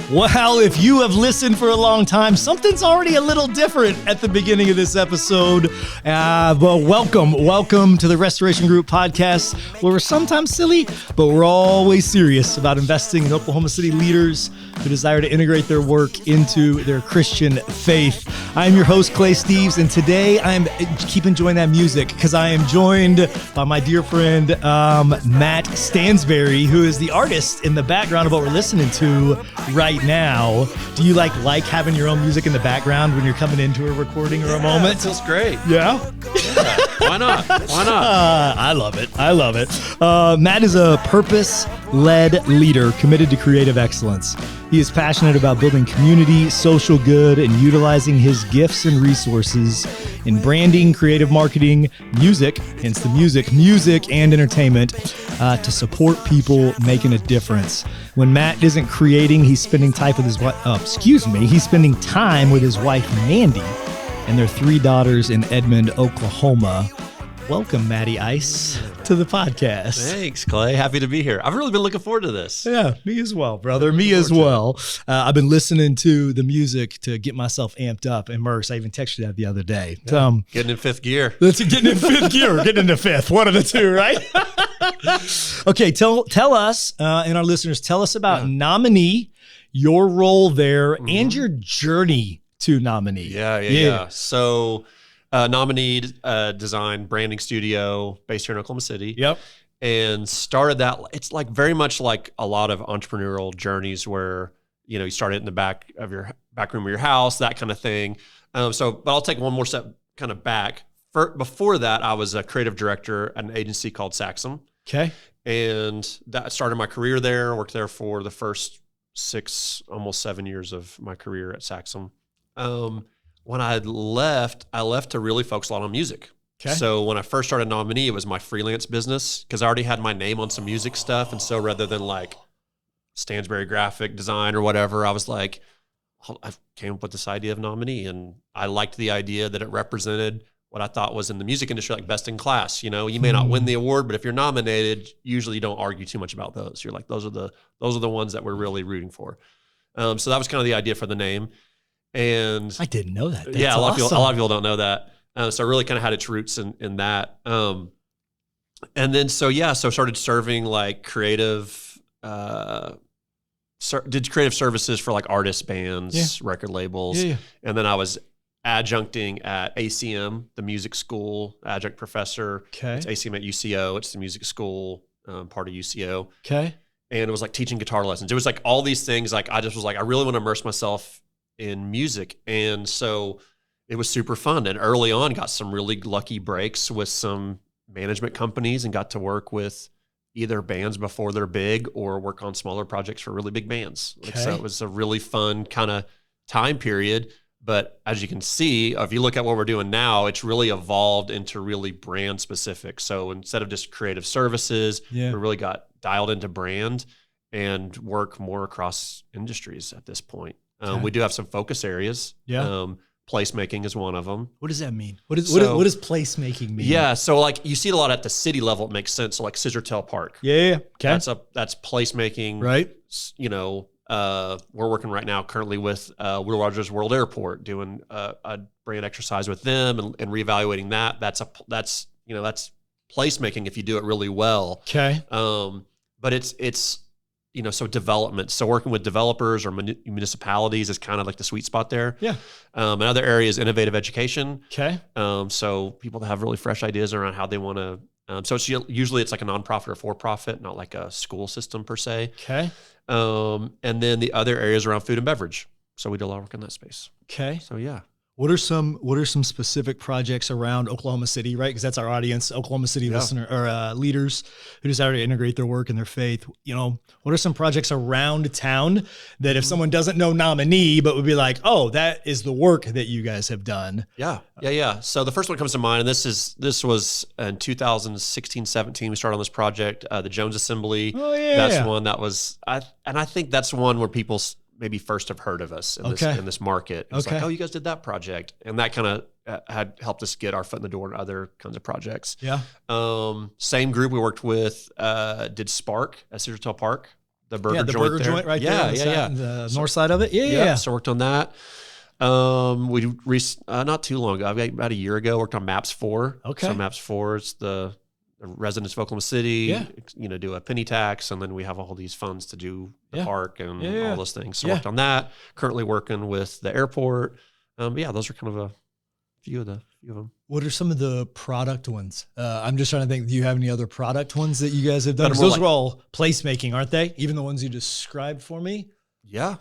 Well, if you have listened for a long time, something's already a little different at the beginning of this episode. But welcome to the Restoration Group podcast, where we're sometimes silly, but we're always serious about investing in Oklahoma City leaders who desire to integrate their work into their Christian faith. I am your host, Clay Steves, and today keep enjoying that music because I am joined by my dear friend, Matt Stansberry, who is the artist in the background of what we're listening to right now. Do you like having your own music in the background when you're coming into a recording or a moment? It feels great. Yeah? Why not? I love it. Matt is a purpose-led leader committed to creative excellence. He is passionate about building community, social good, and utilizing his gifts and resources in branding, creative marketing, music, hence the music and entertainment, to support people making a difference. When Matt isn't creating, he's spending time with his wife, Mandy, and their 3 daughters in Edmond, Oklahoma. Welcome, Matty Ice, to the podcast. Thanks, Clay. Happy to be here. I've really been looking forward to this. Yeah, me as well, brother. Me as well. I've been listening to the music to get myself amped up. And Merce, I even texted you that the other day. Yeah. Getting in 5th gear. Getting in 5th gear. Getting into 5th. One of the two, right? Okay, tell us, and our listeners, tell us about Nominee, your role there, and your journey to Nominee. Yeah. So... Nominee design branding studio based here in Oklahoma City. Yep. And started that. It's like very much like a lot of entrepreneurial journeys where, you start it in the back room of your house, that kind of thing. But I'll take one more step kind of back. Before that, I was a creative director at an agency called Saxum. Okay. And that started my career there. Worked there for the first 6, almost 7 years of my career at Saxum. When I left to really focus a lot on music. Okay. So when I first started Nominee, it was my freelance business because I already had my name on some music stuff. And so rather than like Stansberry graphic design or whatever, I was like, I came up with this idea of Nominee. And I liked the idea that it represented what I thought was in the music industry, like best in class. You may not win the award, but if you're nominated, usually you don't argue too much about those. You're like, those are the ones that we're really rooting for. So that was kind of the idea for the name. And I didn't know that. That's a lot awesome. of people don't know that. So it really kind of had its roots in that. And then, so started serving like creative, did creative services for like artists, bands, record labels. Yeah. And then I was adjuncting at ACM, the music school, adjunct professor. Okay. It's ACM at UCO. It's the music school, part of UCO. Okay. And it was like teaching guitar lessons. It was like all these things. Like I just was like, I really want to immerse myself in music. And so it was super fun. And early on got some really lucky breaks with some management companies and got to work with either bands before they're big or work on smaller projects for really big bands. Okay. So it was a really fun kind of time period. But as you can see, if you look at what we're doing now, it's really evolved into really brand specific. So instead of just creative services, we really got dialed into brand and work more across industries at this point. We do have some focus areas. Yeah. Placemaking is one of them. What does that mean? What does placemaking mean? Yeah. So like you see it a lot at the city level. It makes sense. So like Scissortail Park. Yeah. Okay. That's placemaking. Right. We're working right now currently with Will Rogers World Airport doing a brand exercise with them and reevaluating that. That's placemaking if you do it really well. Okay. But it's so development. So working with developers or municipalities is kind of like the sweet spot there. Yeah. Another area is innovative education. Okay. So people that have really fresh ideas around how they want to. So it's usually it's like a nonprofit or for-profit, not like a school system per se. Okay. And then the other areas around food and beverage. So we do a lot of work in that space. Okay. So yeah. What are some specific projects around Oklahoma City, right? Because that's our audience, Oklahoma City listener or leaders who desire to integrate their work and their faith. What are some projects around town that if someone doesn't know Nominee, but would be like, oh, that is the work that you guys have done? Yeah. So the first one comes to mind, and this was in 2016, 17. We started on this project, the Jones Assembly. Oh yeah. That's one that was, I think that's one where people maybe first have heard of us in this market. It's like, oh, you guys did that project. And that kind of had helped us get our foot in the door in other kinds of projects. Yeah. Same group we worked with did Spark at Scissortail Park. the burger the joint burger there. joint right there. The north side of it. So worked on that. Not too long ago, about a year ago, worked on Maps 4. Okay. So Maps 4 is the residents of Oklahoma City, do a penny tax, and then we have all these funds to do the park and all those things. So worked on that. Currently working with the airport. Those are kind of a few of them. What are some of the product ones? I'm just trying to think. Do you have any other product ones that you guys have done? Those are all placemaking, aren't they? Even the ones you described for me. Yeah.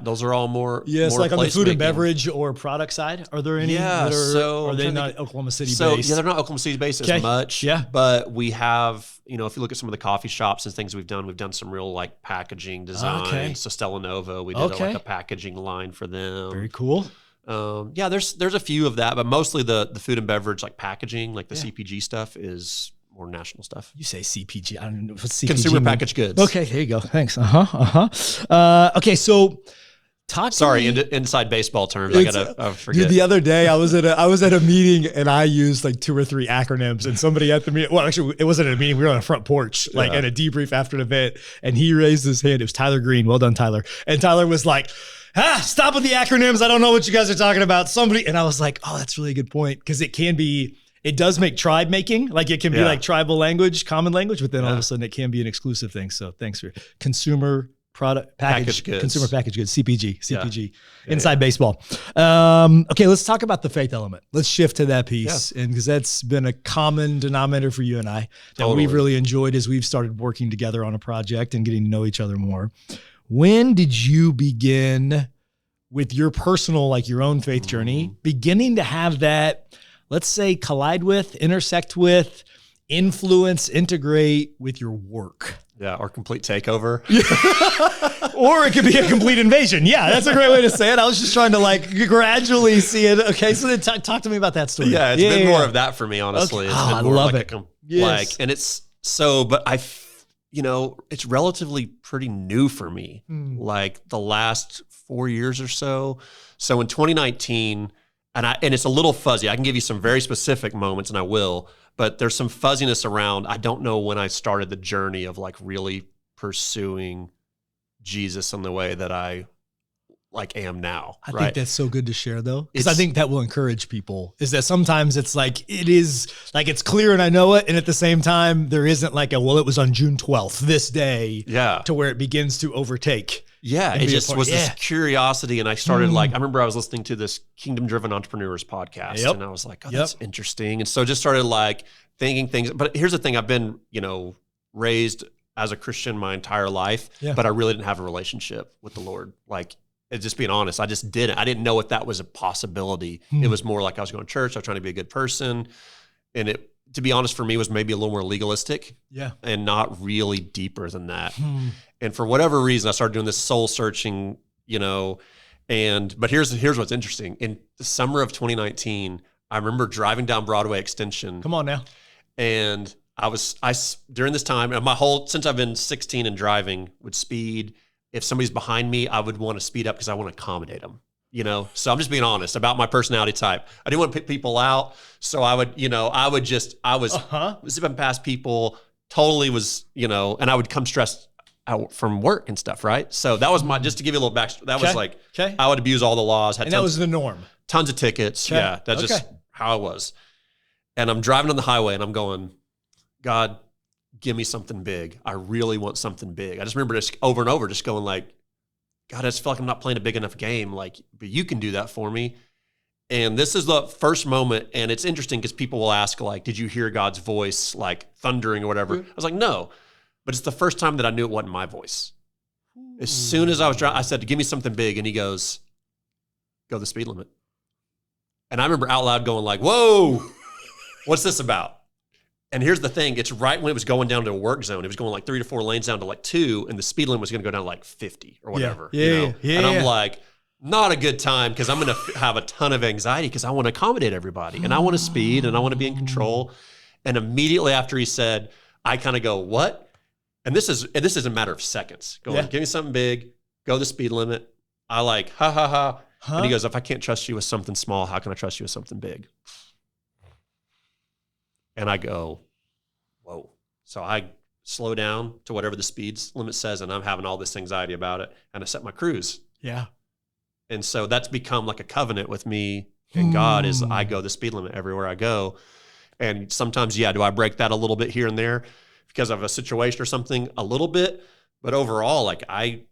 Those are all more. Yes, more like on the food and beverage or product side. Are there any? Are they not Oklahoma City based? Yeah, they're not Oklahoma City based as much. Yeah, but we have, if you look at some of the coffee shops and things we've done some real like packaging design. Okay. So Stella Nova, we did like a packaging line for them. Very cool. There's a few of that, but mostly the food and beverage like packaging, like the CPG stuff is more national stuff. You say CPG. I don't know what's CPG. Consumer packaged goods. Okay, there you go. Thanks. Okay, so inside baseball terms. I forget. Dude, the other day I was at a meeting and I used like 2 or 3 acronyms, and somebody at the meeting, well, actually it wasn't a meeting. We were on a front porch, like at a debrief after an event, and he raised his hand. It was Tyler Green. Well done, Tyler. And Tyler was like, stop with the acronyms. I don't know what you guys are talking about. And I was like, oh, that's really a good point. Because it does make tribe making. Like it can be like tribal language, common language, but then all of a sudden it can be an exclusive thing. So thanks for consumer product packaged goods, consumer packaged goods, CPG, inside baseball. Okay, let's talk about the faith element. Let's shift to that piece. And because that's been a common denominator for you and I that we've really enjoyed as we've started working together on a project and getting to know each other more. When did you begin with your personal, like your own faith journey, beginning to have that, let's say, collide with, intersect with, influence, integrate with your work? Yeah, or complete takeover. Or it could be a complete invasion. Yeah, that's a great way to say it. I was just trying to like gradually see it. Okay, so then talk to me about that story. Yeah, it's been more of that for me, honestly. Okay. I love it. And it's so, but it's relatively pretty new for me, like the last 4 years or so. So in 2019, and it's a little fuzzy. I can give you some very specific moments, and I will, but there's some fuzziness around. I don't know when I started the journey of like really pursuing Jesus in the way that I like am now. I think that's so good to share though, because I think that will encourage people. Is that sometimes it's like it is like it's clear and I know it, and at the same time there isn't like it was on June 12th this day, to where it begins to overtake. Yeah, it just was this curiosity, and I started I remember I was listening to this Kingdom Driven Entrepreneurs podcast, and I was like, oh, that's interesting, and so just started like thinking things. But here's the thing: I've been raised as a Christian my entire life, but I really didn't have a relationship with the Lord. Like, just being honest, I just didn't. I didn't know if that was a possibility. It was more like I was going to church, I was trying to be a good person, and it, to be honest, for me was maybe a little more legalistic, and not really deeper than that. And for whatever reason, I started doing this soul searching, but here's what's interesting. In the summer of 2019, I remember driving down Broadway Extension. Come on now. And I during this time, and since I've been 16 and driving, would speed. If somebody's behind me, I would want to speed up because I want to accommodate them. So I'm just being honest about my personality type. I didn't want to pick people out. So I would, I was zipping past people, totally was, and I would come stressed out from work and stuff, right? So that was just to give you a little backstory, that was like, I would abuse all the laws. And that was the norm. Tons of tickets. Okay. Yeah, that's just how I was. And I'm driving on the highway and I'm going, God, give me something big. I really want something big. I just remember just over and over just going like, God, I just feel like I'm not playing a big enough game. Like, but you can do that for me. And this is the first moment. And it's interesting because people will ask like, did you hear God's voice like thundering or whatever? I was like, no. But it's the first time that I knew it wasn't my voice. As soon as I was driving, I said, give me something big. And he goes, go the speed limit. And I remember out loud going like, whoa, what's this about? And here's the thing. It's right when it was going down to a work zone. It was going like 3 to 4 lanes down to like 2, and the speed limit was going to go down to like 50 or whatever. And I'm like, not a good time because I'm going to have a ton of anxiety because I want to accommodate everybody. And I want to speed and I want to be in control. And immediately after he said, I kind of go, what? And this is a matter of seconds. Going, give me something big, go the speed limit. I like, ha, ha, ha. And he goes, if I can't trust you with something small, how can I trust you with something big? And I go, whoa. So I slow down to whatever the speed limit says, and I'm having all this anxiety about it, and I set my cruise. Yeah. And so that's become like a covenant with me and God is I go the speed limit everywhere I go. And sometimes, do I break that a little bit here and there because of a situation or something? A little bit, but overall, like I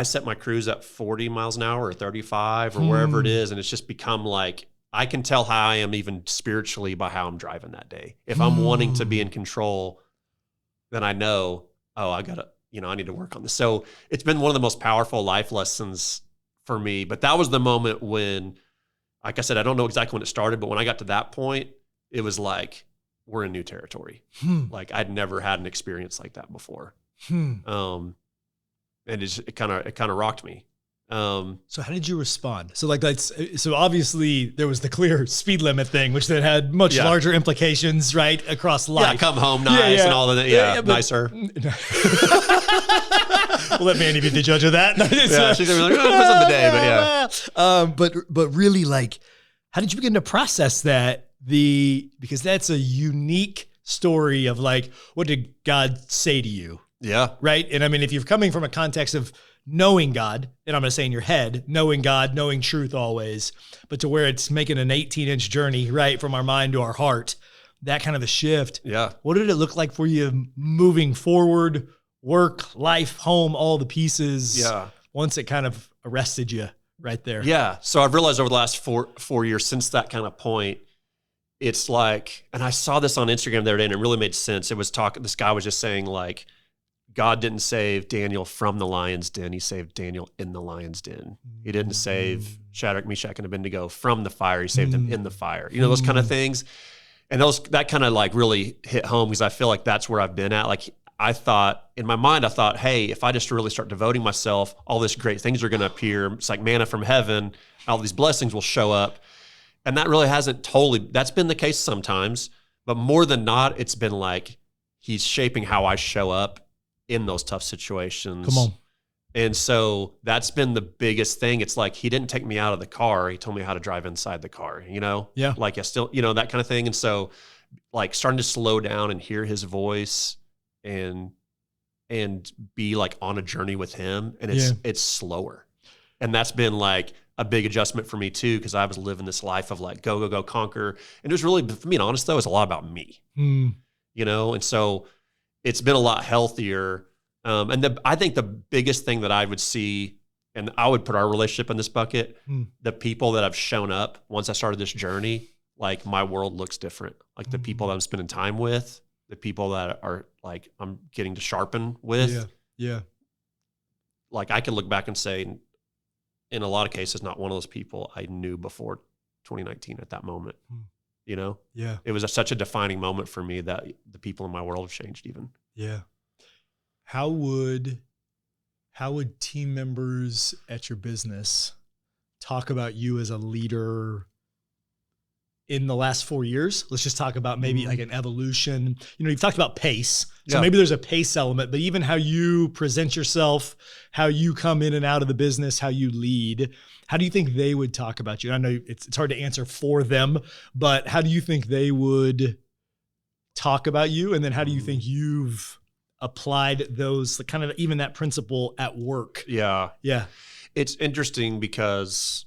set my cruise at 40 miles an hour or 35 or wherever it is, and it's just become like I can tell how I am even spiritually by how I'm driving that day. If I'm wanting to be in control, then I know, I need to work on this. So it's been one of the most powerful life lessons for me. But that was the moment when, like I said, I don't know exactly when it started, but when I got to that point, it was like, we're in new territory. Like I'd never had an experience like that before. And it kind of rocked me. So how did you respond? So so obviously there was the clear speed limit thing, which then had much larger implications, right, across life. Yeah, come home nice and all that. But, nicer. We'll let Mandy be the judge of that. She's gonna be like, depends on the day, but yeah. But really, like, how did you begin to process that? Because that's a unique story of like, what did God say to you? Yeah. Right. And I mean, if you're coming from a context of knowing God, and I'm going to say in your head, knowing God, knowing truth always, but to where it's making an 18-inch journey, right, from our mind to our heart, that kind of a shift. Yeah. What did it look like for you moving forward, work, life, home, all the pieces? Yeah. Once it kind of arrested you right there. Yeah. So I've realized over the last four years, since that kind of point, it's like, and I saw this on Instagram the other day and it really made sense. It was this guy was just saying like, God didn't save Daniel from the lion's den. He saved Daniel in the lion's den. He didn't save Shadrach, Meshach, and Abednego from the fire. He saved them in the fire. You know, those kind of things. And that kind of like really hit home because I feel like that's where I've been at. Like in my mind, I thought, hey, if I just really start devoting myself, all these great things are going to appear. It's like manna from heaven. All these blessings will show up. And that really hasn't that's been the case sometimes, but more than not, it's been like he's shaping how I show up in those tough situations. Come on. And so that's been the biggest thing. It's like, he didn't take me out of the car. He told me how to drive inside the car, you know? Yeah. Like I still, that kind of thing. And so like starting to slow down and hear his voice and be like on a journey with him. And it's slower. And that's been like a big adjustment for me too. Cause I was living this life of like, go, conquer. And it was really, for me, honest though, it's a lot about me, and so it's been a lot healthier. I think the biggest thing that I would see, and I would put our relationship in this bucket, the people that have shown up once I started this journey, like my world looks different. Like the people that I'm spending time with, the people that are like, I'm getting to sharpen with. Yeah. Like I can look back and say, in a lot of cases, not one of those people I knew before 2019 at that moment. Yeah. It was such a defining moment for me that the people in my world have changed even. Yeah. How would team members at your business talk about you as a leader in the last 4 years? Let's just talk about maybe like an evolution. You've talked about pace. So maybe there's a pace element, but even how you present yourself, how you come in and out of the business, how you lead, how do you think they would talk about you? I know it's hard to answer for them, but how do you think they would talk about you? And then how do you think you've applied those, kind of even that principle at work? Yeah. Yeah. It's interesting because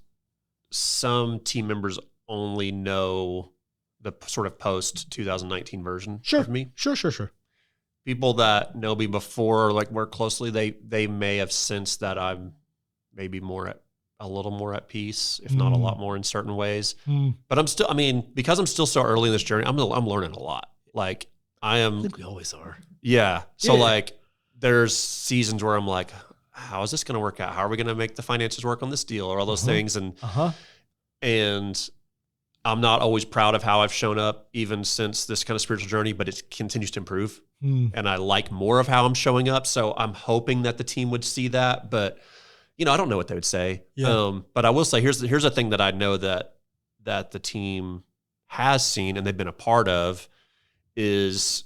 some team members only know the sort of post 2019 version of me. Sure. People that know me before, like work closely, they may have sensed that I'm maybe a little more at peace, if not a lot more in certain ways. But I'm still, because I'm still so early in this journey, I'm learning a lot. Like I think we always are. Yeah. So like there's seasons where I'm like, how is this going to work out? How are we going to make the finances work on this deal or all those things? And I'm not always proud of how I've shown up even since this kind of spiritual journey, but it continues to improve. And I like more of how I'm showing up. So I'm hoping that the team would see that, but I don't know what they would say. Yeah. But I will say, here's a thing that I know that the team has seen and they've been a part of is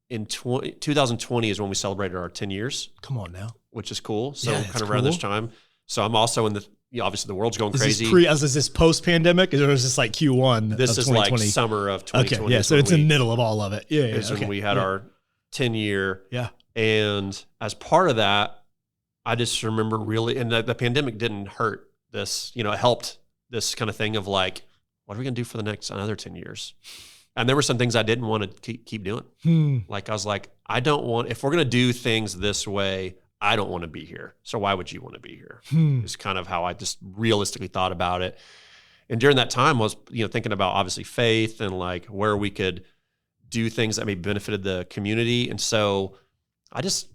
in 2020 is when we celebrated our 10 years. Come on now. Which is cool. So kind of around this time. So I'm also in obviously the world's going crazy. Is this post-pandemic or is this like Q1 This of is 2020? like summer of 2020. Okay, yeah, so it's in the middle of all of it. Yeah, when we had our 10-year. Yeah. And as part of that, I just remember really, and the pandemic didn't hurt this, it helped this kind of thing of like, what are we going to do for the next another 10 years? And there were some things I didn't want to keep doing. Like, I was like, if we're going to do things this way, I don't want to be here. So why would you want to be here? Is kind of how I just realistically thought about it. And during that time I was, thinking about obviously faith and like where we could do things that maybe benefited the community. And so I just,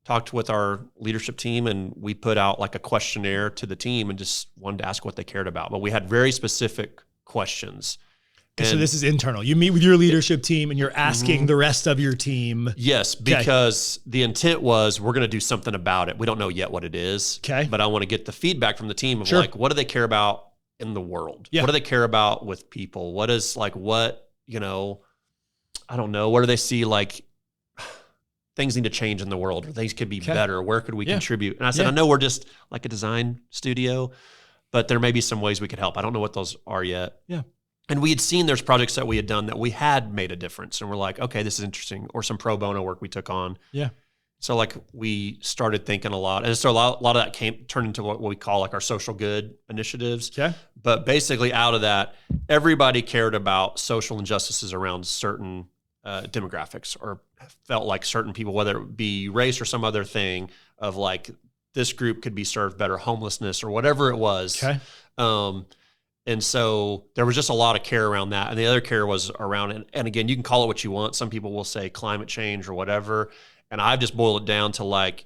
talked with our leadership team, and we put out like a questionnaire to the team and just wanted to ask what they cared about. But we had very specific questions. So this is internal. You meet with your leadership team and you're asking the rest of your team. Yes, because the intent was we're going to do something about it. We don't know yet what it is. Okay. But I want to get the feedback from the team of like, what do they care about in the world? Yeah. What do they care about with people? What is like, I don't know. What do they see like things need to change in the world, or things could be better? Where could we contribute? And I said, I know we're just like a design studio, but there may be some ways we could help. I don't know what those are yet. Yeah. And we had seen there's projects that we had done that we had made a difference. And we're like, okay, this is interesting. Or some pro bono work we took on. Yeah. So like we started thinking a lot. And so a lot of that turned into what we call like our social good initiatives. Okay. But basically out of that, everybody cared about social injustices around certain demographics, or felt like certain people, whether it be race or some other thing, of like this group could be served better, homelessness or whatever it was. Okay. And so there was just a lot of care around that. And the other care was around, and again, you can call it what you want. Some people will say climate change or whatever. And I've just boiled it down to like,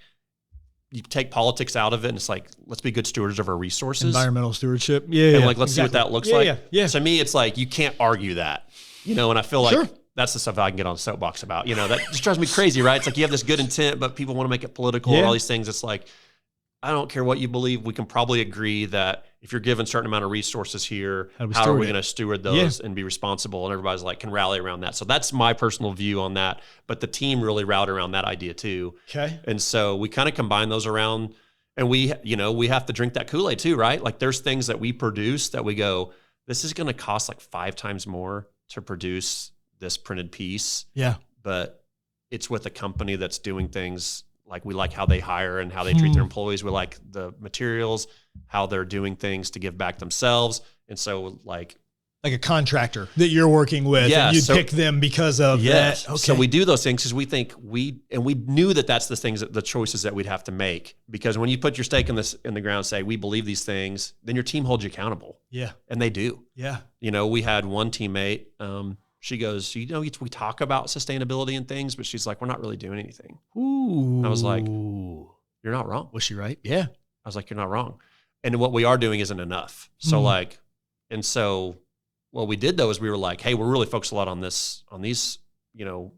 you take politics out of it and it's like, let's be good stewards of our resources. Environmental stewardship. Yeah. And like, let's see what that looks like. Yeah. To me, it's like, you can't argue that, and I feel like that's the stuff I can get on a soapbox about, that just drives me crazy, right? It's like you have this good intent, but people want to make it political and all these things. It's like, I don't care what you believe. We can probably agree that if you're given a certain amount of resources here, how are we going to steward those and be responsible? And everybody's like, can rally around that. So that's my personal view on that. But the team really rallied around that idea too. Okay. And so we kind of combine those around, and we have to drink that Kool-Aid too, right? Like there's things that we produce that we go, this is going to cost like 5 times more to produce this printed piece. Yeah. But it's with a company that's doing things like, we like how they hire and how they treat their employees. We like the materials, how they're doing things to give back themselves. And so like a contractor that you're working with, and you'd pick them because of that. Okay. So we do those things because we think we knew that that's the things, the choices that we'd have to make. Because when you put your stake in the ground and say, we believe these things, then your team holds you accountable. Yeah. And they do. Yeah. We had one teammate, she goes, we talk about sustainability and things, but she's like, we're not really doing anything. Ooh. And I was like, you're not wrong. Was she right? Yeah. I was like, you're not wrong. And what we are doing isn't enough. So so what we did though is we were like, hey, we're really focused a lot on these,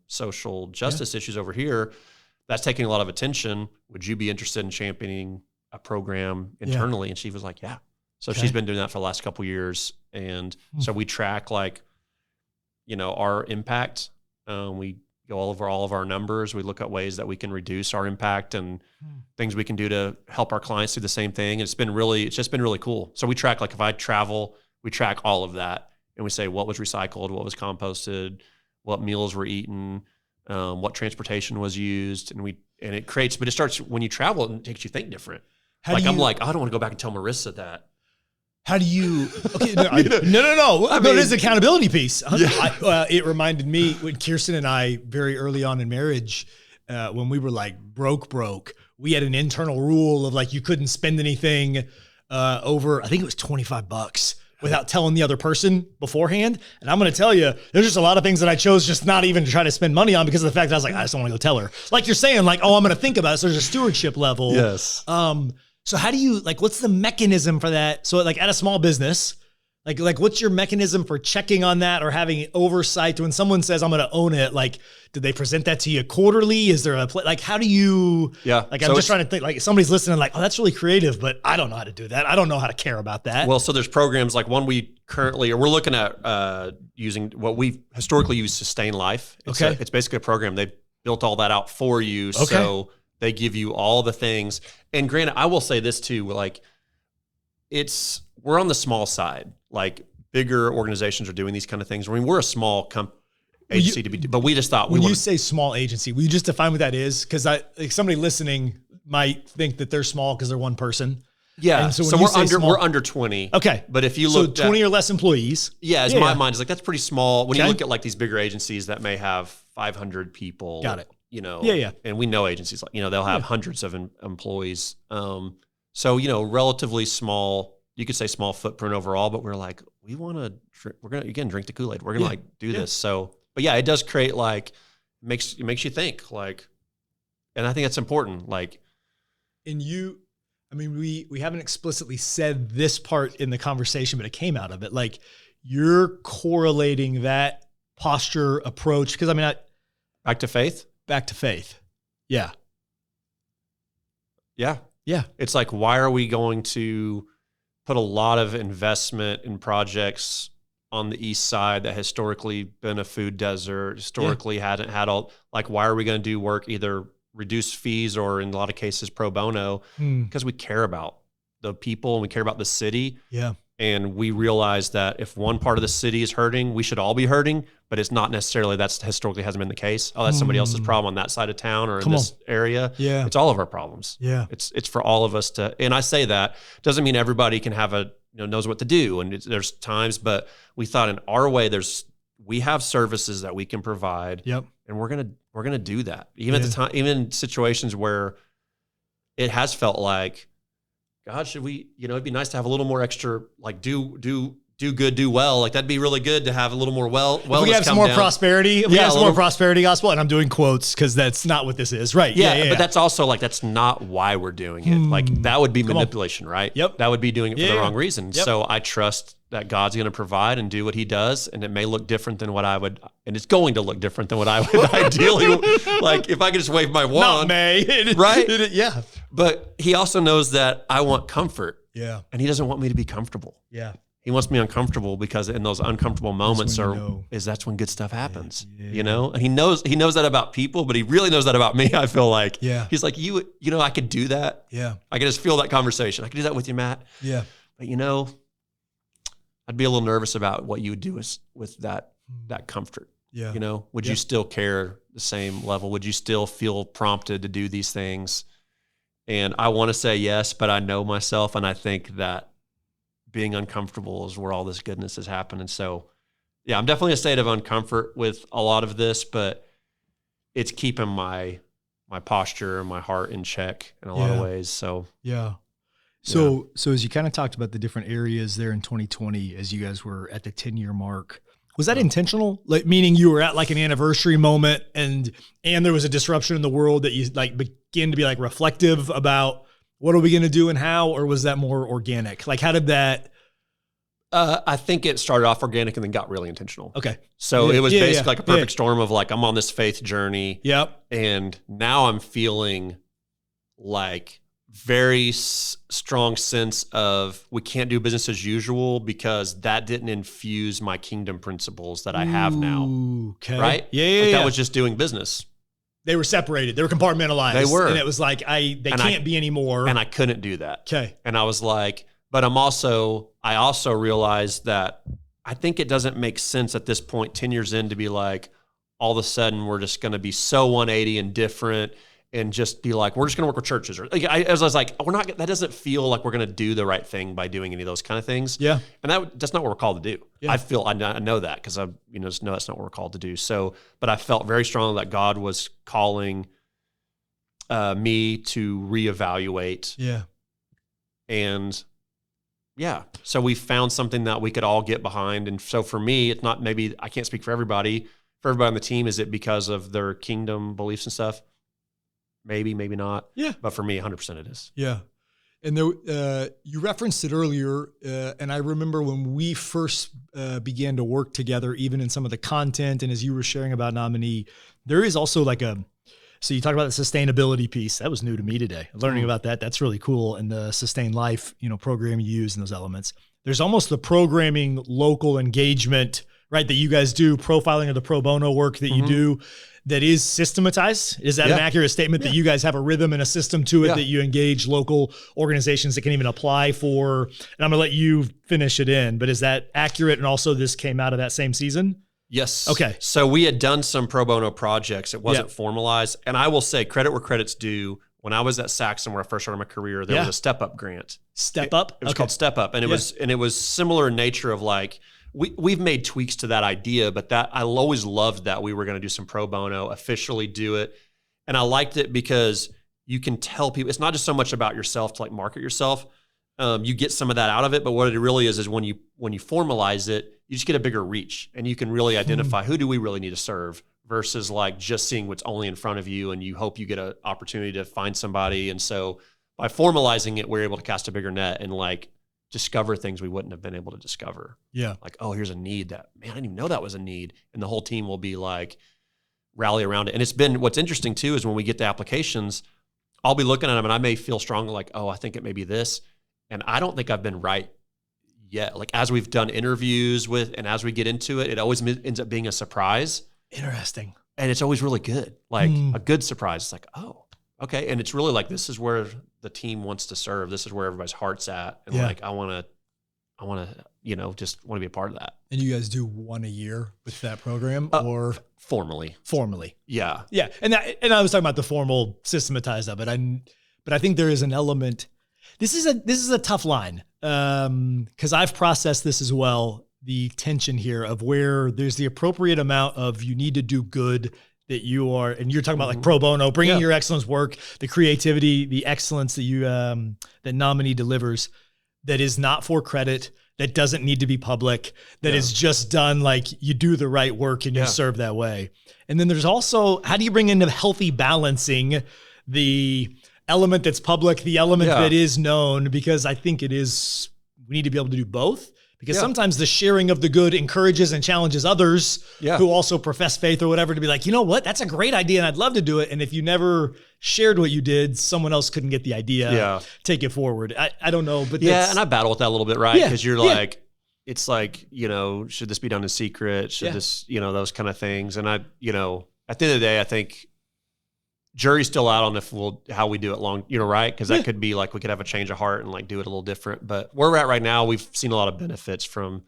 social justice issues over here. That's taking a lot of attention. Would you be interested in championing a program internally? And she was like, yeah. So she's been doing that for the last couple of years. And so we track like, our impact. We go over all of our numbers. We look at ways that we can reduce our impact and things we can do to help our clients do the same thing. It's just been really cool. So we track, like if I travel, we track all of that, and we say what was recycled, what was composted, what meals were eaten, what transportation was used. And it creates, but it starts when you travel, and it makes you think different. I'm like, I don't want to go back and tell Marissa that. How do you? Okay, no. It is accountability piece. Yeah. It reminded me when Kirsten and I, very early on in marriage, when we were like broke, we had an internal rule of like you couldn't spend anything over, I think it was $25 without telling the other person beforehand. And I'm going to tell you, there's just a lot of things that I chose just not even to try to spend money on because of the fact that I was like, I just don't want to go tell her. Like you're saying, like, I'm going to think about it. So there's a stewardship level. Yes. So how do you, like, what's the mechanism for that? So like at a small business, like what's your mechanism for checking on that or having oversight when someone says, I'm going to own it? Like, did they present that to you quarterly? Is there like, how do you, like, I'm just trying to think, like somebody's listening like, oh, that's really creative, but I don't know how to do that. I don't know how to care about that. Well, so there's programs like one we're looking at using what we historically use, Sustain Life. It's basically a program. They built all that out for you. Okay. So they give you all the things. And granted, I will say this too, like we're on the small side. Like bigger organizations are doing these kind of things. I mean, we're a small company. agency to be, but we just thought when you say small agency, will you just define what that is? Because like somebody listening might think that they're small because they're one person. Yeah. And so we're under 20. Okay. But if you look 20 or less employees. Yeah. My mind is like, that's pretty small. When you look at like these bigger agencies that may have 500 people. Got it. You know. Yeah. And we know agencies like, they'll have hundreds of employees. So, relatively small, you could say small footprint overall, but we're like, we're going to, again, drink the Kool-Aid. We're going to do this. So, but yeah, it does create like, it makes you think like, and I think that's important. Like, and we haven't explicitly said this part in the conversation, but it came out of it. Like you're correlating that posture approach. Because back to faith. Yeah. Yeah. Yeah. It's like, why are we going to put a lot of investment in projects on the east side that historically been a food desert, historically hadn't had all, like, why are we going to do work either reduce fees or in a lot of cases pro bono? Because we care about the people and we care about the city. Yeah. And we realize that if one part of the city is hurting, we should all be hurting, but it's not necessarily, that's historically hasn't been the case. Oh, that's somebody else's problem on that side of town or in this area. Yeah. It's all of our problems. Yeah. It's for all of us to, and I say that doesn't mean everybody can have knows what to do. And there's times, but we thought in our way, we have services that we can provide. Yep. And we're going to do that. Even at the time, even in situations where it has felt like, God, should we, it'd be nice to have a little more extra, like do good, do well. Like that'd be really good to have a little more wellness. We have some more prosperity. We have some more prosperity gospel, and I'm doing quotes because that's not what this is, right? Yeah, but that's also like, that's not why we're doing it. Like that would be manipulation, right? Yep. That would be doing it for the wrong reason. Yep. So I trust that God's going to provide and do what he does. And it may look different than what I would, and it's going to look different than what I would ideally, like if I could just wave my wand. Not may. Right? Yeah. But he also knows that I want comfort. Yeah. And he doesn't want me to be comfortable. Yeah. He wants me uncomfortable because in those uncomfortable moments that's when good stuff happens, and he knows that about people, but he really knows that about me. I feel like, he's like, I could do that. Yeah. I could just feel that conversation. I could do that with you, Matt. Yeah. But I'd be a little nervous about what you would do with that comfort. Yeah. Would you still care the same level? Would you still feel prompted to do these things? And I want to say yes, but I know myself. And I think that being uncomfortable is where all this goodness is happening. So yeah, I'm definitely in a state of uncomfort with a lot of this, but it's keeping my posture and my heart in check in a lot of ways. So yeah. So as you kind of talked about the different areas there in 2020, as you guys were at the 10-year mark, was that intentional? Like meaning you were at like an anniversary moment and there was a disruption in the world that you like begin to be like reflective about what are we going to do and how, or was that more organic? Like how did that? I think it started off organic and then got really intentional. Okay. So it was basically like a perfect storm of like, I'm on this faith journey. Yep. And now I'm feeling like very strong sense of we can't do business as usual because that didn't infuse my kingdom principles that I have now. Okay. Right? Yeah. That was just doing business. They were separated. They were compartmentalized. They were. And it was like, they can't be anymore. And I couldn't do that. Okay. And I was like, but I also realized that I think it doesn't make sense at this point, 10 years in, to be like, all of a sudden we're just going to be so 180 and different and just be like, we're just going to work with churches. Or like, I was like, that doesn't feel like we're going to do the right thing by doing any of those kind of things. Yeah. And that's not what we're called to do. Yeah. I know that because I just know that's not what we're called to do. So, but I felt very strongly that God was calling me to reevaluate. Yeah. And yeah, so we found something that we could all get behind. And so for me, it's not, maybe I can't speak for everybody. For everybody on the team, is it because of their kingdom beliefs and stuff? Maybe not. Yeah. But for me, 100% it is. Yeah. And there, you referenced it earlier, and I remember when we first began to work together, even in some of the content, and as you were sharing about Nominee, there is also like so you talk about the sustainability piece. That was new to me today. Learning about that, that's really cool. And the Sustain Life, program you use in those elements. There's almost the programming local engagement, right, that you guys do, profiling of the pro bono work that you do, that is systematized. Is that an accurate statement that you guys have a rhythm and a system to it that you engage local organizations that can even apply for? And I'm going to let you finish it in, but is that accurate? And also this came out of that same season? Yes. Okay. So we had done some pro bono projects. It wasn't formalized. And I will say credit where credit's due. When I was at Saxon, where I first started my career, there was a Step Up grant. Step Up? It was called Step Up. And it was similar in nature of like, we've made tweaks to that idea, but that I always loved that we were going to do some pro bono, officially do it. And I liked it because you can tell people, it's not just so much about yourself to like market yourself. You get some of that out of it, but what it really is when you formalize it, you just get a bigger reach and you can really identify who do we really need to serve versus like just seeing what's only in front of you and you hope you get an opportunity to find somebody. And so by formalizing it, we're able to cast a bigger net and like discover things we wouldn't have been able to discover. Yeah. Like, oh, here's a need that, man, I didn't even know that was a need. And the whole team will be like, rally around it. And it's been, what's interesting too, is when we get the applications, I'll be looking at them and I may feel strongly like, oh, I think it may be this. And I don't think I've been right yet. Like as we've done interviews with, and as we get into it, it always ends up being a surprise. Interesting. And it's always really good. Like a good surprise. It's like, oh, okay. And it's really like, this is where the team wants to serve. This is where everybody's heart's at. And like, I want to, just want to be a part of that. And you guys do one a year with that program or formally? Formally. Yeah. Yeah. And I was talking about the formal systematized of it. But I think there is an element. This is a tough line. Cause I've processed this as well. The tension here of where there's the appropriate amount of you need to do good that you are, and you're talking about like pro bono, bringing your excellence work, the creativity, the excellence that you, that Nominee delivers that is not for credit, that doesn't need to be public, that is just done like you do the right work and you serve that way. And then there's also, how do you bring into healthy balancing the element that's public, the element that is known, because I think we need to be able to do both. Because sometimes the sharing of the good encourages and challenges others who also profess faith or whatever to be like, you know what, that's a great idea and I'd love to do it. And if you never shared what you did, someone else couldn't get the idea, take it forward. I don't know. But and I battle with that a little bit, right? Because you're like, it's like, should this be done in secret? Should this, those kind of things. And at the end of the day, I think jury's still out on how we do it long, right? Because that could be like, we could have a change of heart and like do it a little different. But where we're at right now, we've seen a lot of benefits from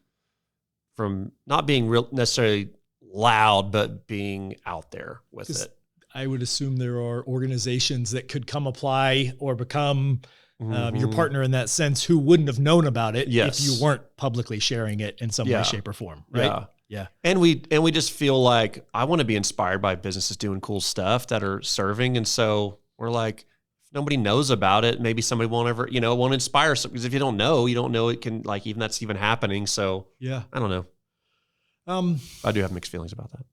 not being necessarily loud, but being out there with it. I would assume there are organizations that could come apply or become your partner in that sense who wouldn't have known about it if you weren't publicly sharing it in some way, shape, or form, right? Yeah. And we just feel like I want to be inspired by businesses doing cool stuff that are serving. And so we're like, if nobody knows about it, maybe somebody won't ever, won't inspire something. Because if you don't know it can like, even that's even happening. So I don't know. I do have mixed feelings about that.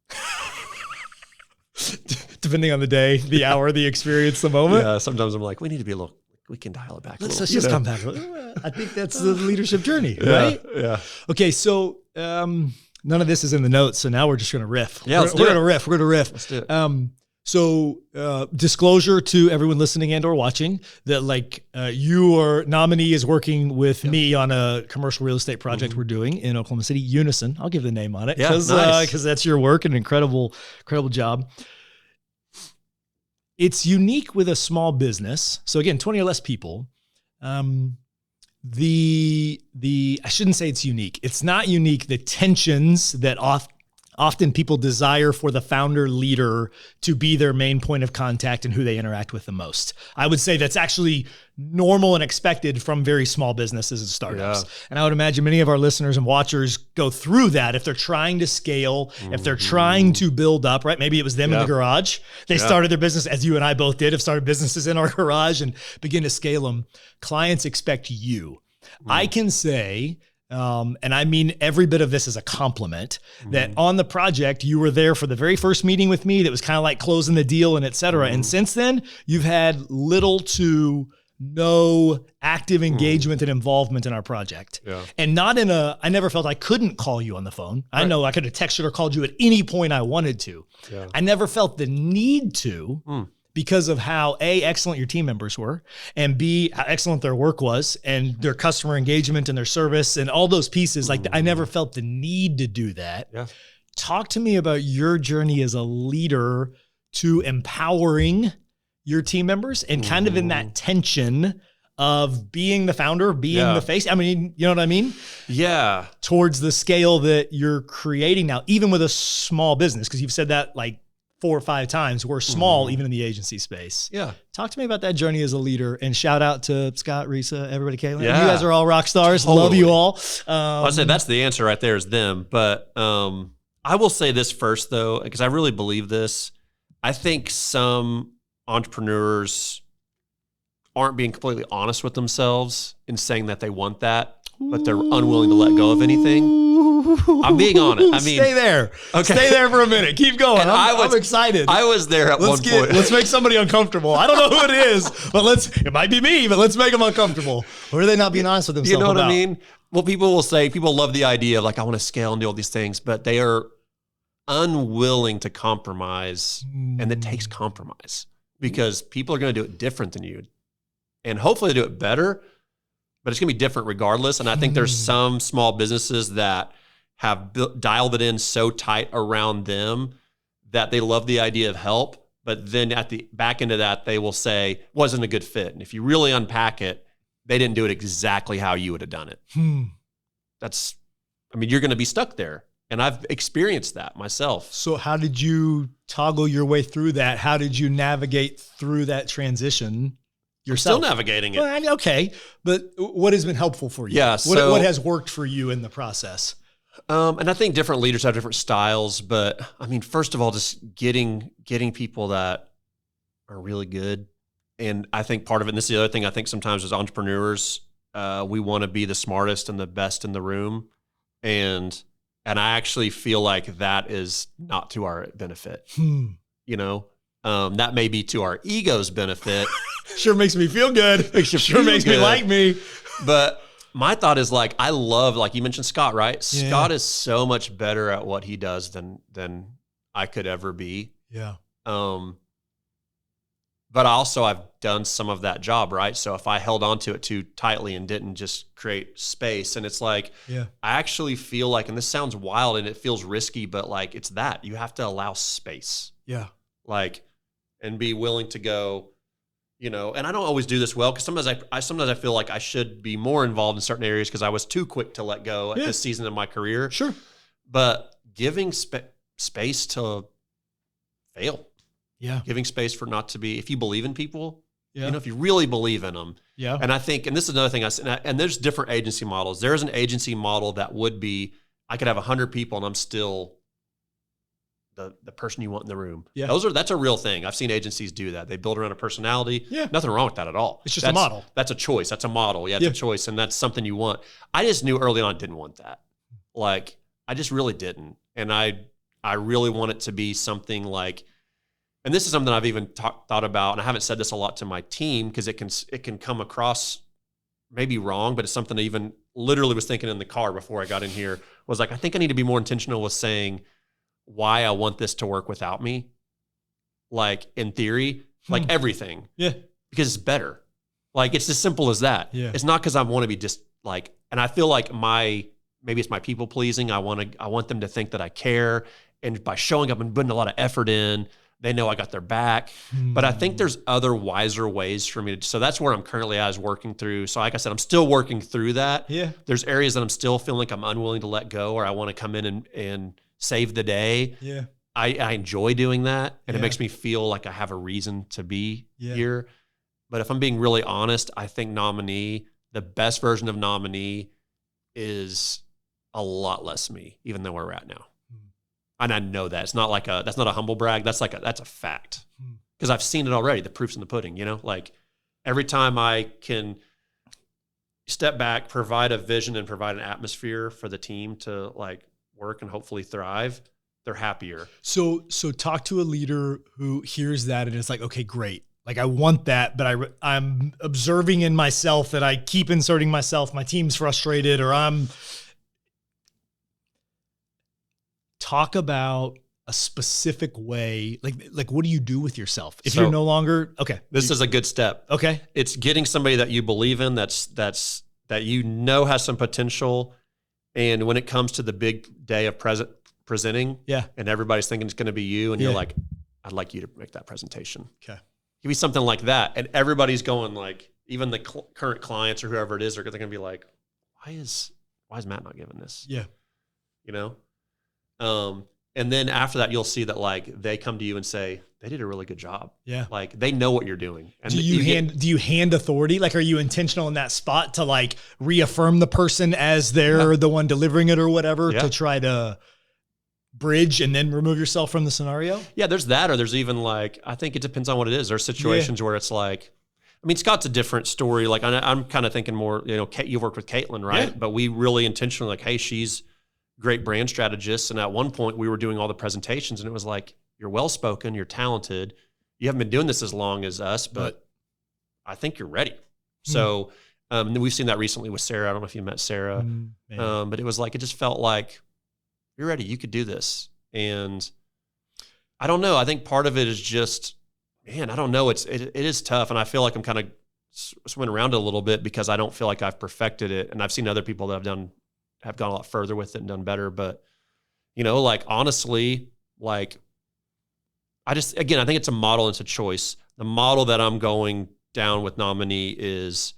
Depending on the day, the hour, the experience, the moment. Yeah. Sometimes I'm like, we need to be we can dial it back. Let's just come back. I think that's the leadership journey, right? Yeah. Okay. So, none of this is in the notes, so now we're just going to riff. Yeah, we're going to riff. We're going to riff. Let's do it. So, disclosure to everyone listening and or watching that your Nominee is working with me on a commercial real estate project we're doing in Oklahoma City, Unison. I'll give the name on it because that's your work, an incredible incredible job. It's unique with a small business. So again, 20 or less people. I shouldn't say it's unique. It's not unique. The tensions that often people desire for the founder leader to be their main point of contact and who they interact with the most. I would say that's actually normal and expected from very small businesses and startups. Yeah. And I would imagine many of our listeners and watchers go through that if they're trying to scale, if they're trying to build up, right? Maybe it was them in the garage. They started their business, as you and I both did, have started businesses in our garage and begin to scale them. Clients expect you. I can say, and I mean every bit of this is a compliment, that on the project, you were there for the very first meeting with me that was kind of like closing the deal and et cetera. And since then, you've had little to no active engagement and involvement in our project. Yeah. And not I never felt I couldn't call you on the phone. Right. I know I could have texted or called you at any point I wanted to. Yeah. I never felt the need to. Because of how A, excellent your team members were, and B, how excellent their work was, and their customer engagement and their service and all those pieces. Like I never felt the need to do that. Yeah. Talk to me about your journey as a leader to empowering your team members and kind of in that tension of being the founder, being the face. I mean, you know what I mean? Yeah. Towards the scale that you're creating now, even with a small business, because you've said that like 4 or 5 times, we're small, even in the agency space. Yeah. Talk to me about that journey as a leader, and shout out to Scott, Risa, everybody, Caitlin. Yeah. You guys are all rock stars. Totally. Love you all. I said that's the answer right there is them. But I will say this first, though, because I really believe this. I think some entrepreneurs aren't being completely honest with themselves in saying that they want that, but they're unwilling to let go of anything. I'm being honest. I mean, stay there. Okay. Stay there for a minute. Keep going. I'm excited. I was there at one point. Let's make somebody uncomfortable. I don't know who it is, but it might be me, but let's make them uncomfortable. Or are they not being honest with themselves? You know what about? I mean? Well, people will say, people love the idea of like, I want to scale and do all these things, but they are unwilling to compromise. And it takes compromise because people are going to do it different than you. And hopefully they do it better, but it's going to be different regardless. And I think there's some small businesses that have dialed it in so tight around them that they love the idea of help, but then at the back end of that, they will say, wasn't a good fit. And if you really unpack it, they didn't do it exactly how you would have done it. You're going to be stuck there. And I've experienced that myself. So how did you toggle your way through that? How did you navigate through that transition? You're still navigating it. Well, okay. But what has been helpful for you? Yeah. What has worked for you in the process? And I think different leaders have different styles, but I mean, first of all, just getting people that are really good. And I think part of it, and this is the other thing I think sometimes as entrepreneurs, we want to be the smartest and the best in the room. And I actually feel like that is not to our benefit. You know, that may be to our ego's benefit. Sure makes me feel good. Sure makes me like me. But my thought is like, I love, like you mentioned Scott, right? Yeah. Scott is so much better at what he does than I could ever be. Yeah. But also I've done some of that job, right? So if I held onto it too tightly and didn't just create space, and it's like, I actually feel like, and this sounds wild and it feels risky, but like it's that you have to allow space. Yeah. Like, and be willing to go, you know, and I don't always do this well because sometimes I feel like I should be more involved in certain areas because I was too quick to let go at this season of my career. Sure. But giving space to fail. Yeah. Giving space for not to be, if you believe in people, you know, if you really believe in them. Yeah. And I think, and this is another thing I said, and there's different agency models. There is an agency model that would be, I could have 100 people and I'm still the person you want in the room. Yeah. That's a real thing. I've seen agencies do that. They build around a personality. Yeah. Nothing wrong with that at all. It's just a model. That's a choice. That's a model. Yeah. It's a choice. And that's something you want. I just knew early on I didn't want that. Like, I just really didn't. And I really want it to be something like, and this is something I've even thought about, and I haven't said this a lot to my team because it can come across maybe wrong, but it's something I even literally was thinking in the car before I got in here, was like, I think I need to be more intentional with saying why I want this to work without me. Like, in theory, like everything. Yeah. Because it's better. Like, it's as simple as that. Yeah. It's not because I want to be just like, and I feel like maybe it's my people pleasing. I want them to think that I care. And by showing up and putting a lot of effort in, they know I got their back. But I think there's other wiser ways for me to, so that's where I'm currently at, is working through. So like I said, I'm still working through that. Yeah. There's areas that I'm still feeling like I'm unwilling to let go, or I want to come in and save the day. Yeah. I enjoy doing that. And it makes me feel like I have a reason to be here. But if I'm being really honest, I think Nominee, the best version of Nominee, is a lot less me, even than where we're at now. And I know that. It's not like that's not a humble brag. That's a fact. Because I've seen it already. The proof's in the pudding, you know? Like, every time I can step back, provide a vision and provide an atmosphere for the team to like work and hopefully thrive, they're happier. So talk to a leader who hears that and is like, okay, great. Like, I want that, but I'm observing in myself that I keep inserting myself. My team's frustrated, or talk about a specific way. Like what do you do with yourself if you're no longer, okay. This is a good step. Okay. It's getting somebody that you believe in, that you know has some potential. And when it comes to the big day of presenting, and everybody's thinking it's going to be you, and you're like, I'd like you to make that presentation. Okay. Give me something like that. And everybody's going like, even the current clients or whoever it is, they're going to be like, why is Matt not giving this? Yeah. You know? And then after that, you'll see that like they come to you and say, they did a really good job. Yeah. Like they know what you're doing. And do you hand authority? Like, are you intentional in that spot to like reaffirm the person as they're the one delivering it or whatever to try to bridge and then remove yourself from the scenario? Yeah, there's that, or there's even like, I think it depends on what it is. There's situations where it's like, I mean, Scott's a different story. Like I'm kind of thinking more, you know, you worked with Caitlin, right? Yeah. But we really intentionally like, hey, she's great brand strategist. And at one point we were doing all the presentations and it was like, you're well-spoken, you're talented. You haven't been doing this as long as us, but I think you're ready. So we've seen that recently with Sarah. I don't know if you met Sarah, but it was like, it just felt like you're ready. You could do this. And I don't know. I think part of it is just, man, I don't know. It is tough. And I feel like I'm kind of swimming around it a little bit because I don't feel like I've perfected it. And I've seen other people that have gone a lot further with it and done better. But, you know, like honestly, like I think it's a model and it's a choice. The model that I'm going down with Nominee is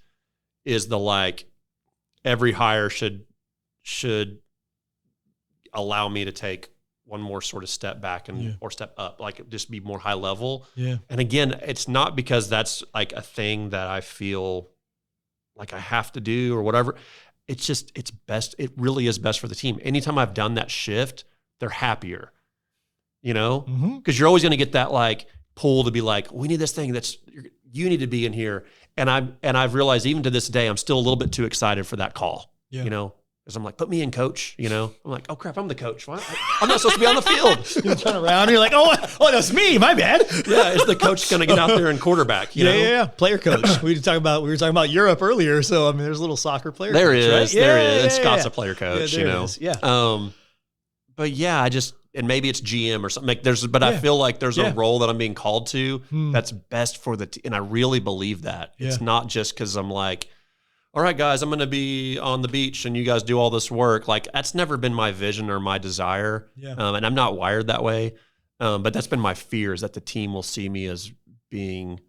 the like every hire should allow me to take one more sort of step back or step up, like just be more high level. Yeah. And again, it's not because that's like a thing that I feel like I have to do or whatever. It's just, it's best. It really is best for the team. Anytime I've done that shift, they're happier, you know, because you're always going to get that like pull to be like, we need this thing you need to be in here. And I've realized even to this day, I'm still a little bit too excited for that call, you know, because I'm like, put me in, coach, you know, I'm like, oh crap, I'm the coach. What? I'm not supposed to be on the field. You turn around and you're like, oh, that's me. My bad. Yeah. Is the coach going to get out there and quarterback? You know? Yeah. Player coach. We were talking about Europe earlier. So, I mean, there's a little soccer player. There coach, is. Right? There is. And Scott's a player coach, you know? Yeah. But yeah, and maybe it's GM or something. Like I feel like there's a role that I'm being called to that's best for the team. And I really believe that. It's not just because I'm like, all right, guys, I'm going to be on the beach and you guys do all this work. Like that's never been my vision or my desire. Yeah. And I'm not wired that way. But that's been my fear is that the team will see me as being,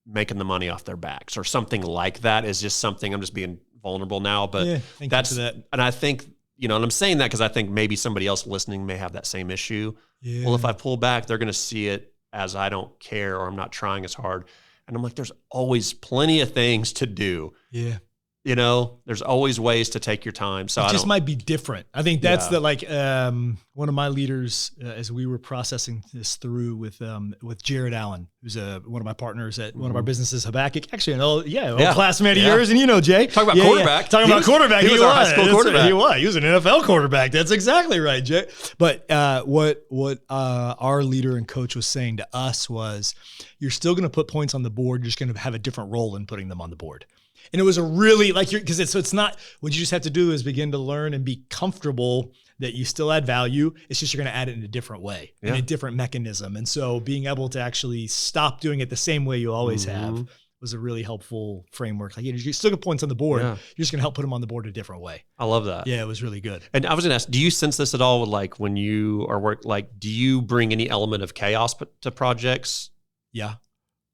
making the money off their backs or something like that is just something. I'm just being vulnerable now, but that's that. And I think, you know, and I'm saying that because I think maybe somebody else listening may have that same issue. Yeah. Well, if I pull back, they're going to see it as I don't care or I'm not trying as hard. And I'm like, there's always plenty of things to do. Yeah. You know, there's always ways to take your time. So it just might be different. I think that's one of my leaders, as we were processing this through with Jared Allen, who's one of my partners at one of our businesses, Habakkuk. Actually, old classmate of yours, and you know, Jay. Talking about quarterback. Talking about quarterback. He was our high school quarterback. He was an NFL quarterback. That's exactly right, Jay. But what our leader and coach was saying to us was, you're still going to put points on the board. You're just going to have a different role in putting them on the board. And it was a really because it's not what you just have to do is begin to learn and be comfortable that you still add value. It's just you're going to add it in a different way, in a different mechanism. And so being able to actually stop doing it the same way you always have was a really helpful framework. Like, you still get points on the board. Yeah. You're just going to help put them on the board a different way. I love that. Yeah, it was really good. And I was going to ask, do you sense this at all with like when you are do you bring any element of chaos to projects? Yeah.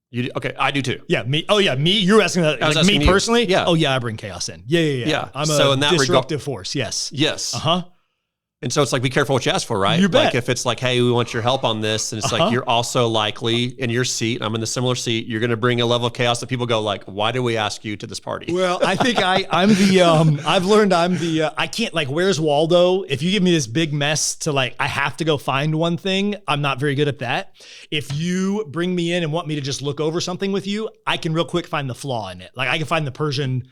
You do? Okay, I do too. Yeah, me. Oh yeah, me. You're asking that, like me personally? Yeah. Oh yeah, I bring chaos in. Yeah. I'm a disruptive force. Yes. And so it's like, be careful what you ask for, right? You bet. Like if it's like, hey, we want your help on this. And it's like, you're also likely in your seat, I'm in the similar seat, you're going to bring a level of chaos that people go like, why do we ask you to this party? Well, I think I'm the, I've learned I'm the, I can't like, where's Waldo? If you give me this big mess to like, I have to go find one thing, I'm not very good at that. If you bring me in and want me to just look over something with you, I can real quick find the flaw in it. Like I can find the Persian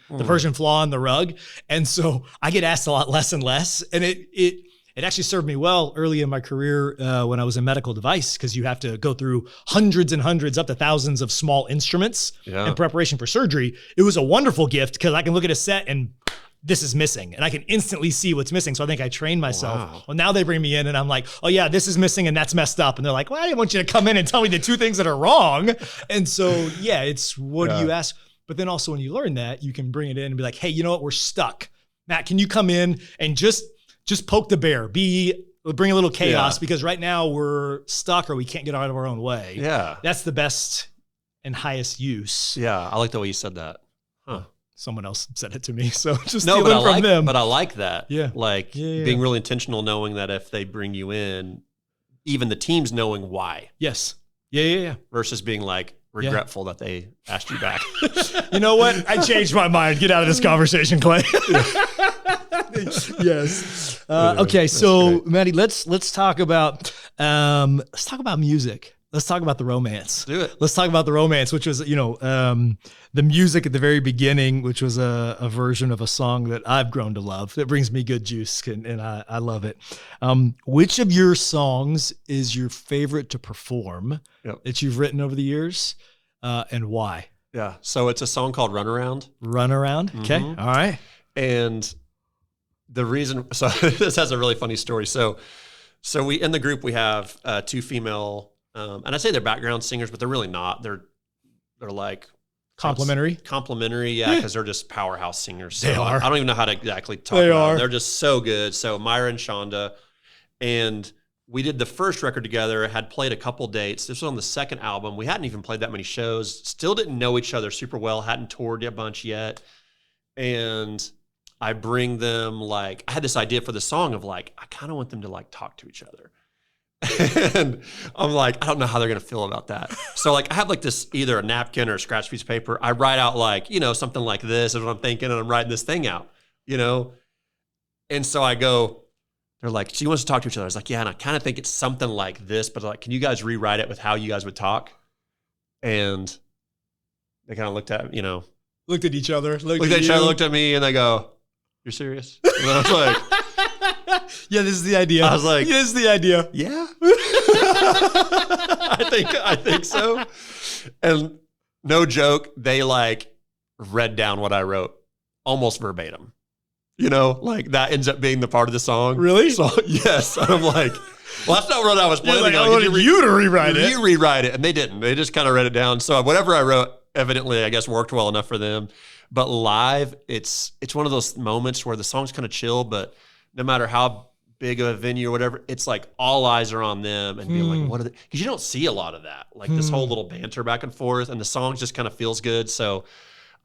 flaw in the rug. And so I get asked a lot less and less. And it actually served me well early in my career when I was in medical device, because you have to go through hundreds and hundreds, up to thousands of small instruments in preparation for surgery. It was a wonderful gift because I can look at a set and this is missing and I can instantly see what's missing. So I think I trained myself. Wow. Well, now they bring me in and I'm like, oh yeah, this is missing and that's messed up. And they're like, well, I didn't want you to come in and tell me the two things that are wrong. And so, yeah, it's what do you ask? But then also when you learn that, you can bring it in and be like, hey, you know what? We're stuck. Matt, can you come in and just poke the bear, bring a little chaos because right now we're stuck or we can't get out of our own way. Yeah. That's the best and highest use. Yeah, I like the way you said that. Huh. Someone else said it to me, so just No, stealing from them. But I like that. Yeah. Like being really intentional, knowing that if they bring you in, even the teams knowing why. Yes. Yeah. Versus being like regretful that they asked you back. You know what? I changed my mind. Get out of this conversation, Clay. Yes. Okay. So, Mandy, let's talk about music. Let's talk about the romance. Do it. Let's talk about the romance, which was, the music at the very beginning, which was a version of a song that I've grown to love. That brings me good juice, and I love it. Which of your songs is your favorite to perform that you've written over the years, and why? Yeah. So it's a song called Run Around. Run Around. Okay. All right. And the reason, so this has a really funny story. So we, in the group, we have two female, and I say they're background singers, but they're really not. They're like complimentary, yeah, because they're just powerhouse singers. So they are. I don't even know how to exactly talk about them. They're just so good. So Myra and Shonda, and we did the first record together, had played a couple dates. This was on the second album. We hadn't even played that many shows, still didn't know each other super well, hadn't toured a bunch yet. And I bring them, like, I had this idea for the song of like, I kind of want them to like talk to each other. And I'm like, I don't know how they're going to feel about that. So like, I have like this, either a napkin or a scratch piece of paper. I write out like, something like this is what I'm thinking. And I'm writing this thing out, And so I go, they're like, she wants to talk to each other. I was like, yeah. And I kind of think it's something like this, but like, can you guys rewrite it with how you guys would talk? And they kind of looked at, looked at each other, looked at me, and they go, "You're serious?" And I was like, "Yeah, this is the idea." I was like, "This is the idea." Yeah, I think so. And no joke, they like read down what I wrote almost verbatim. Like that ends up being the part of the song. Really? So yes, and I'm like, well, that's not what I was planning. Like, I wanted you to rewrite it. You rewrite it, and they didn't. They just kind of read it down. So whatever I wrote, evidently, I guess, worked well enough for them. But live, it's one of those moments where the song's kind of chill, but no matter how big of a venue or whatever, it's like all eyes are on them and being like, what are they? Because you don't see a lot of that, like this whole little banter back and forth, and the song just kind of feels good. So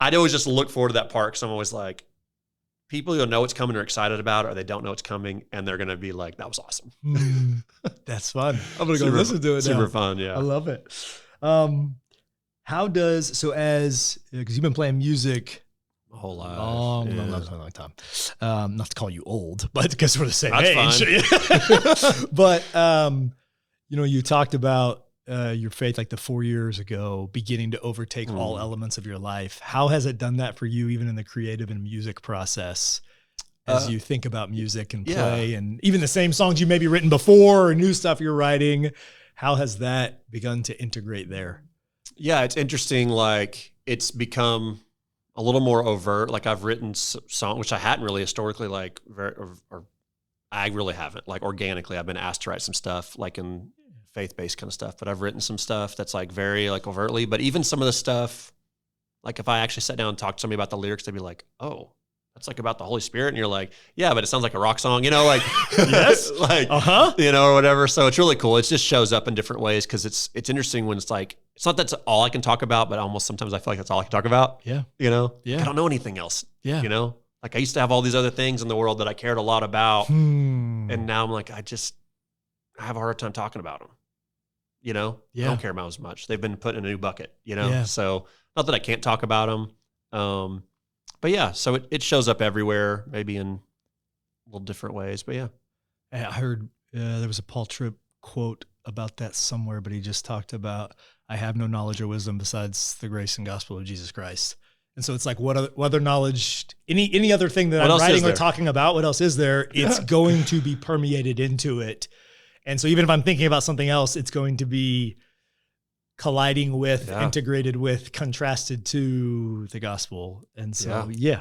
I'd always just look forward to that part, because I'm always like, people who know it's coming are excited about it, or they don't know it's coming, and they're going to be like, that was awesome. That's fun. I'm going to go listen to it now. Super fun, yeah. I love it. Because you've been playing music a whole life. Long time. Not to call you old, but because we're the same That's age. Fine. But, you talked about your faith like the 4 years ago beginning to overtake all elements of your life. How has it done that for you, even in the creative and music process, as you think about music and play, and even the same songs you maybe written before or new stuff you're writing? How has that begun to integrate there? Yeah, it's interesting. Like, it's become a little more overt. Like, I've written songs, which I hadn't really historically, like, or I really haven't, like, organically. I've been asked to write some stuff, like, in faith-based kind of stuff, but I've written some stuff that's like very like overtly. But even some of the stuff, like if I actually sat down and talked to somebody about the lyrics, they'd be like, "Oh, that's like about the Holy Spirit," and you're like, "Yeah, but it sounds like a rock song," like yes, like or whatever. So it's really cool. It just shows up in different ways, because it's interesting when it's like, it's not that's all I can talk about, but almost sometimes I feel like that's all I can talk about. Yeah, I don't know anything else. Yeah, like I used to have all these other things in the world that I cared a lot about, and now I'm like, I have a hard time talking about them. I don't care about as much. They've been put in a new bucket, So not that I can't talk about them. But yeah, so it shows up everywhere, maybe in little different ways, but yeah. I heard there was a Paul Tripp quote about that somewhere, but he just talked about, I have no knowledge or wisdom besides the grace and gospel of Jesus Christ. And so it's like, what other knowledge, any other thing that I'm writing or talking about, what else is there? It's going to be permeated into it. And so even if I'm thinking about something else, it's going to be colliding with, integrated with, contrasted to the gospel. And so, yeah.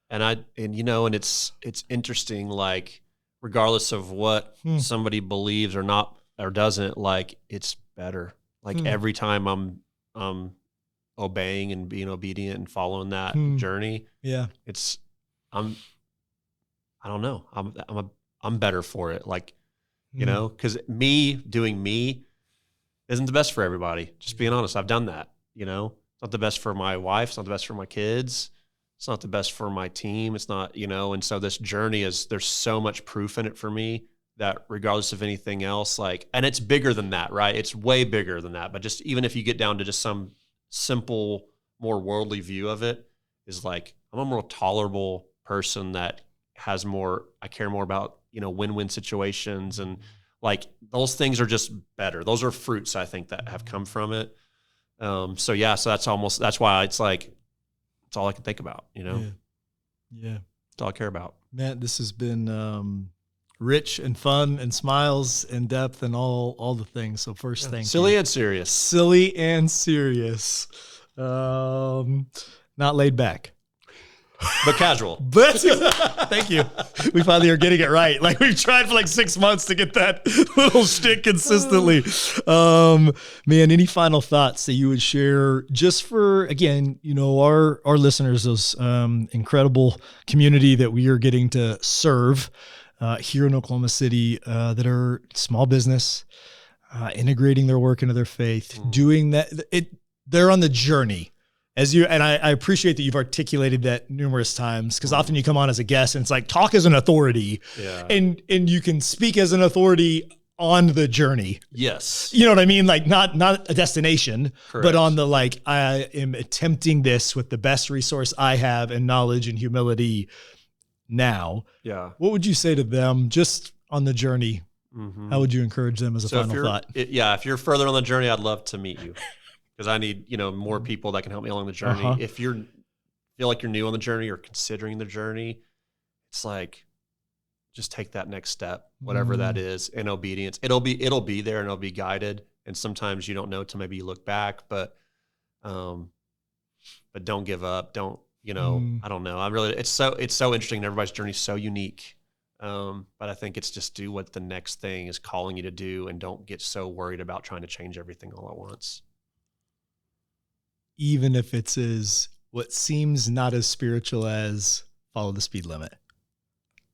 And it's interesting, like, regardless of what somebody believes or not, or doesn't, like, it's better. Like every time I'm obeying and being obedient and following that journey. Yeah. I don't know. I'm better for it. Like, because me doing me, isn't the best for everybody. Just being honest, I've done that. You know, it's not the best for my wife. It's not the best for my kids. It's not the best for my team. It's not, you know, and so this journey there's so much proof in it for me that regardless of anything else, like, and it's bigger than that, right? It's way bigger than that. But just even if you get down to just some simple, more worldly view of it, is like, I'm a more tolerable person that has more, I care more about, you know, win-win situations, and like those things are just better. Those are fruits, I think, that have come from it. So that's why it's like, it's all I can think about, you know? Yeah. It's all I care about. Matt, this has been rich and fun and smiles and depth and all the things. So first, thank you. Silly and serious. Silly and serious. Not laid back. But casual. Thank you. We finally are getting it right. Like, we've tried for like 6 months to get that little shtick consistently. Man, any final thoughts that you would share just for, again, you know, our listeners, those incredible community that we are getting to serve here in Oklahoma City that are small business, integrating their work into their faith, doing that. They're on the journey. And I appreciate that you've articulated that numerous times, because often you come on as a guest and it's like, talk as an authority, and you can speak as an authority on the journey. Yes. You know what I mean? Like not a destination, Correct. But on the, like, I am attempting this with the best resource I have and knowledge and humility now. Yeah. What would you say to them just on the journey? How would you encourage them as a final thought? If you're further on the journey, I'd love to meet you. Because I need, you know, more people that can help me along the journey. If you feel like you're new on the journey or considering the journey, it's like, just take that next step, whatever that is, in obedience. It'll be there and it'll be guided. And sometimes you don't know till maybe you look back, but don't give up. Don't, you know, I don't know. It's so interesting. Everybody's journey is so unique. But I think it's just do what the next thing is calling you to do, and don't get so worried about trying to change everything all at once. Even if it's what seems not as spiritual as follow the speed limit.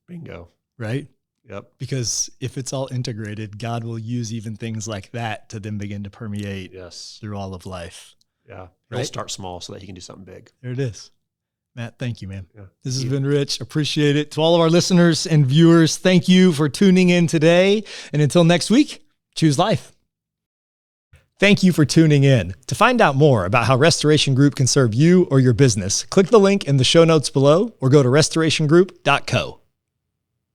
Bingo. Right? Yep. Because if it's all integrated, God will use even things like that to then begin to permeate through all of life. Yeah. He'll Right? start small so that he can do something big. There it is. Matt, thank you, man. Yeah. This has been rich. Appreciate it. To all of our listeners and viewers, thank you for tuning in today. And until next week, choose life. Thank you for tuning in. To find out more about how Restoration Group can serve you or your business, click the link in the show notes below or go to restorationgroup.co.